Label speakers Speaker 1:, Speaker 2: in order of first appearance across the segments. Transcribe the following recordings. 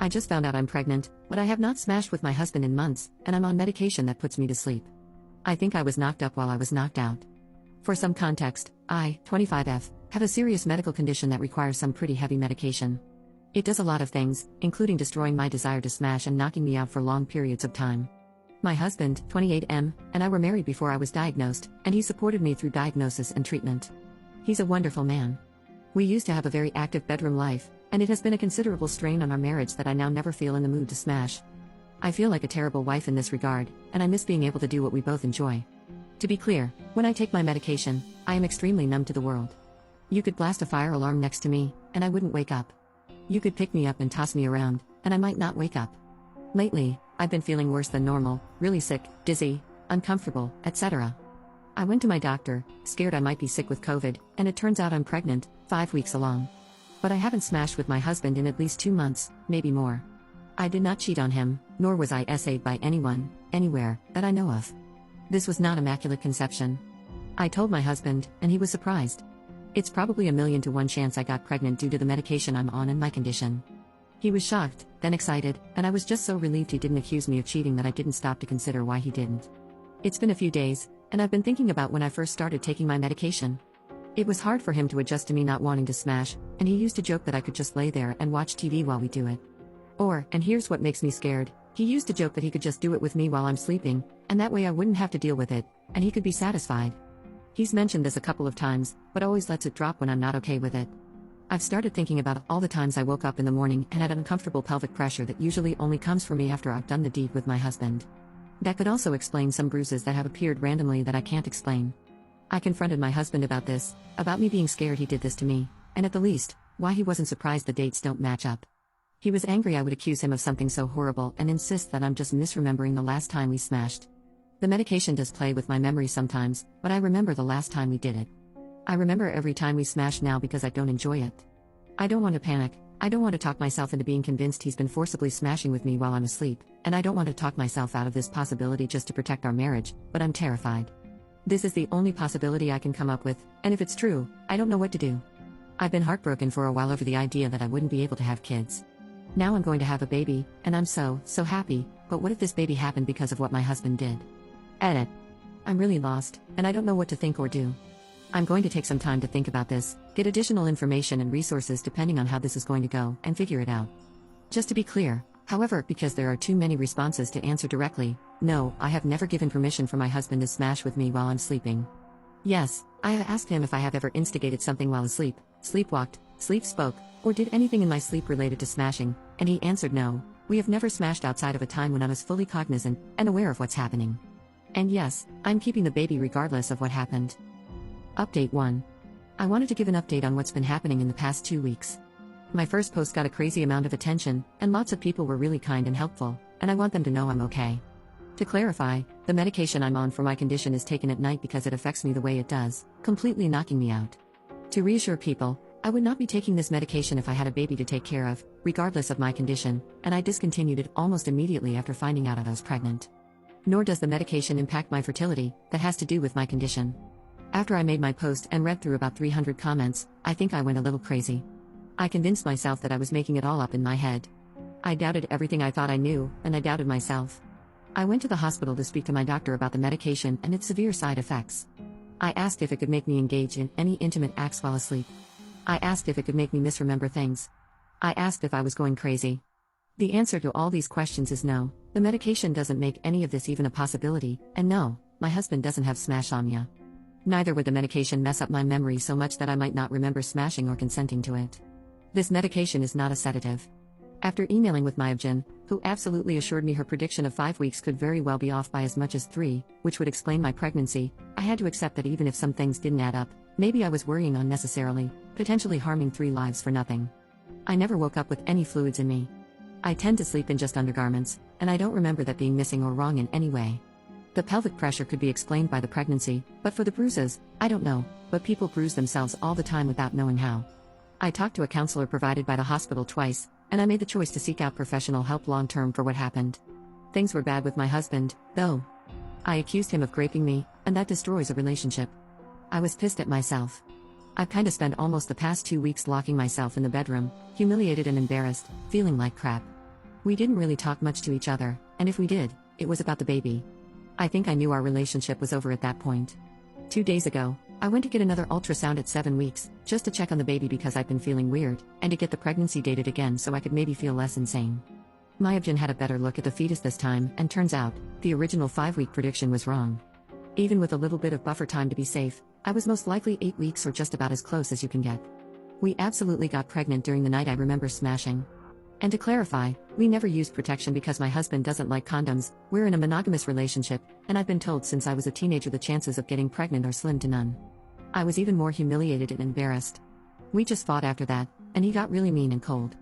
Speaker 1: I just found out I'm pregnant, but I have not smashed with my husband in months, and I'm on medication that puts me to sleep. I think I was knocked up while I was knocked out. For some context, I, 25F, have a serious medical condition that requires some pretty heavy medication. It does a lot of things, including destroying my desire to smash and knocking me out for long periods of time. My husband, 28M, and I were married before I was diagnosed, and he supported me through diagnosis and treatment. He's a wonderful man. We used to have a very active bedroom life, and it has been a considerable strain on our marriage that I now never feel in the mood to smash. I feel like a terrible wife in this regard, and I miss being able to do what we both enjoy. To be clear, when I take my medication, I am extremely numb to the world. You could blast a fire alarm next to me, and I wouldn't wake up. You could pick me up and toss me around, and I might not wake up. Lately, I've been feeling worse than normal, really sick, dizzy, uncomfortable, etc. I went to my doctor, scared I might be sick with COVID, and it turns out I'm pregnant, 5 weeks along. But I haven't smashed with my husband in at least 2 months, maybe more. I did not cheat on him, nor was I SA'd by anyone, anywhere, that I know of. This was not immaculate conception. I told my husband, and he was surprised. It's probably a 1,000,000 to 1 chance I got pregnant due to the medication I'm on and my condition. He was shocked, then excited, and I was just so relieved he didn't accuse me of cheating that I didn't stop to consider why he didn't. It's been a few days, and I've been thinking about when I first started taking my medication. It was hard for him to adjust to me not wanting to smash, and he used to joke that I could just lay there and watch TV while we do it. Or, and here's what makes me scared, he used to joke that he could just do it with me while I'm sleeping, and that way I wouldn't have to deal with it, and he could be satisfied. He's mentioned this a couple of times, but always lets it drop when I'm not okay with it. I've started thinking about all the times I woke up in the morning and had uncomfortable pelvic pressure that usually only comes for me after I've done the deed with my husband. That could also explain some bruises that have appeared randomly that I can't explain. I confronted my husband about this, about me being scared he did this to me, and at the least, why he wasn't surprised the dates don't match up. He was angry I would accuse him of something so horrible and insist that I'm just misremembering the last time we smashed. The medication does play with my memory sometimes, but I remember the last time we did it. I remember every time we smash now because I don't enjoy it. I don't want to panic, I don't want to talk myself into being convinced he's been forcibly smashing with me while I'm asleep, and I don't want to talk myself out of this possibility just to protect our marriage, but I'm terrified. This is the only possibility I can come up with, and if it's true, I don't know what to do. I've been heartbroken for a while over the idea that I wouldn't be able to have kids. Now I'm going to have a baby, and I'm so happy, but what if this baby happened because of what my husband did? Edit. I'm really lost, and I don't know what to think or do. I'm going to take some time to think about this, get additional information and resources depending on how this is going to go, and figure it out. Just to be clear, however, because there are too many responses to answer directly, no, I have never given permission for my husband to smash with me while I'm sleeping. Yes, I have asked him if I have ever instigated something while asleep, sleepwalked, sleep spoke, or did anything in my sleep related to smashing, and he answered no, we have never smashed outside of a time when I was fully cognizant and aware of what's happening. And yes, I'm keeping the baby regardless of what happened. Update 1. I wanted to give an update on what's been happening in the past 2 weeks. My first post got a crazy amount of attention, and lots of people were really kind and helpful, and I want them to know I'm okay. To clarify, the medication I'm on for my condition is taken at night because it affects me the way it does, completely knocking me out. To reassure people, I would not be taking this medication if I had a baby to take care of, regardless of my condition, and I discontinued it almost immediately after finding out I was pregnant. Nor does the medication impact my fertility, that has to do with my condition. After I made my post and read through about 300 comments, I think I went a little crazy. I convinced myself that I was making it all up in my head. I doubted everything I thought I knew, and I doubted myself. I went to the hospital to speak to my doctor about the medication and its severe side effects. I asked if it could make me engage in any intimate acts while asleep. I asked if it could make me misremember things. I asked if I was going crazy. The answer to all these questions is no, the medication doesn't make any of this even a possibility, and no, my husband doesn't have smashomnia. Neither would the medication mess up my memory so much that I might not remember smashing or consenting to it. This medication is not a sedative. After emailing with Myobgen, who absolutely assured me her prediction of 5 weeks could very well be off by as much as 3, which would explain my pregnancy, I had to accept that even if some things didn't add up, maybe I was worrying unnecessarily, potentially harming 3 lives for nothing. I never woke up with any fluids in me. I tend to sleep in just undergarments, and I don't remember that being missing or wrong in any way. The pelvic pressure could be explained by the pregnancy, but for the bruises, I don't know, but people bruise themselves all the time without knowing how. I talked to a counselor provided by the hospital twice, and I made the choice to seek out professional help long-term for what happened. Things were bad with my husband, though. I accused him of graping me, and that destroys a relationship. I was pissed at myself. I've kinda spent almost the past 2 weeks locking myself in the bedroom, humiliated and embarrassed, feeling like crap. We didn't really talk much to each other, and if we did, it was about the baby. I think I knew our relationship was over at that point. 2 days ago, I went to get another ultrasound at 7 weeks, just to check on the baby because I've been feeling weird, and to get the pregnancy dated again so I could maybe feel less insane. Myobgen had a better look at the fetus this time, and turns out, the original 5-week prediction was wrong. Even with a little bit of buffer time to be safe, I was most likely 8 weeks or just about as close as you can get. We absolutely got pregnant during the night I remember smashing. And to clarify, we never used protection because my husband doesn't like condoms, we're in a monogamous relationship, and I've been told since I was a teenager the chances of getting pregnant are slim to none. I was even more humiliated and embarrassed. We just fought after that, and he got really mean and cold.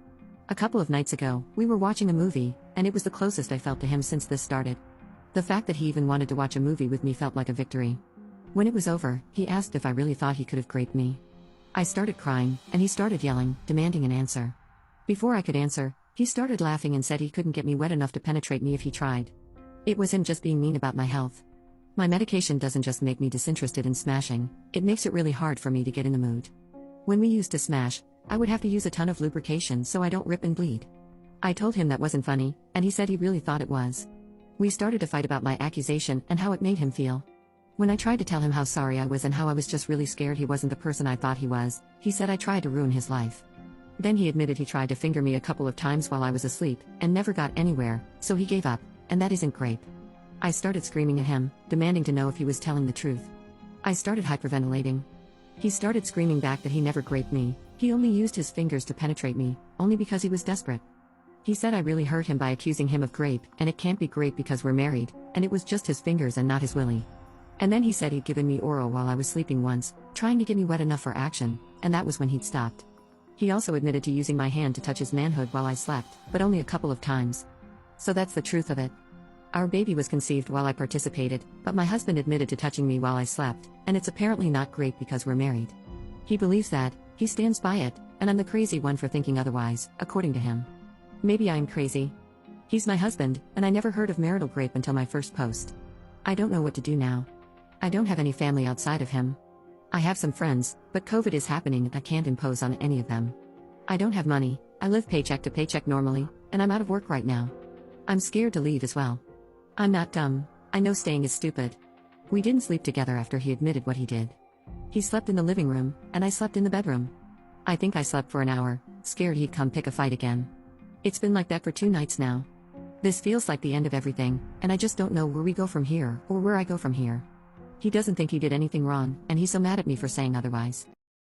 Speaker 1: A couple of nights ago, we were watching a movie, and it was the closest I felt to him since this started. The fact that he even wanted to watch a movie with me felt like a victory. When it was over, he asked if I really thought he could have raped me. I started crying, and he started yelling, demanding an answer. Before I could answer, he started laughing and said he couldn't get me wet enough to penetrate me if he tried. It was him just being mean about my health. My medication doesn't just make me disinterested in smashing, it makes it really hard for me to get in the mood. When we used to smash, I would have to use a ton of lubrication so I don't rip and bleed. I told him that wasn't funny, and he said he really thought it was. We started to fight about my accusation and how it made him feel. When I tried to tell him how sorry I was and how I was just really scared he wasn't the person I thought he was, he said I tried to ruin his life. Then he admitted he tried to finger me a couple of times while I was asleep, and never got anywhere, so he gave up, and that isn't great. I started screaming at him, demanding to know if he was telling the truth. I started hyperventilating. He started screaming back that he never raped me, he only used his fingers to penetrate me, only because he was desperate. He said I really hurt him by accusing him of rape, and it can't be rape because we're married, and it was just his fingers and not his willy. And then he said he'd given me oral while I was sleeping once, trying to get me wet enough for action, and that was when he'd stopped. He also admitted to using my hand to touch his manhood while I slept, but only a couple of times. So that's the truth of it. Our baby was conceived while I participated, but my husband admitted to touching me while I slept, and it's apparently not great because we're married. He believes that, he stands by it, and I'm the crazy one for thinking otherwise, according to him. Maybe I'm crazy. He's my husband, and I never heard of marital rape until my first post. I don't know what to do now. I don't have any family outside of him. I have some friends, but COVID is happening and I can't impose on any of them. I don't have money, I live paycheck to paycheck normally, and I'm out of work right now. I'm scared to leave as well. I'm not dumb, I know staying is stupid. We didn't sleep together after he admitted what he did. He slept in the living room, and I slept in the bedroom. I think I slept for an hour, scared he'd come pick a fight again. It's been like that for 2 nights now. This feels like the end of everything, and I just don't know where we go from here, or where I go from here. He doesn't think he did anything wrong, and he's so mad at me for saying otherwise.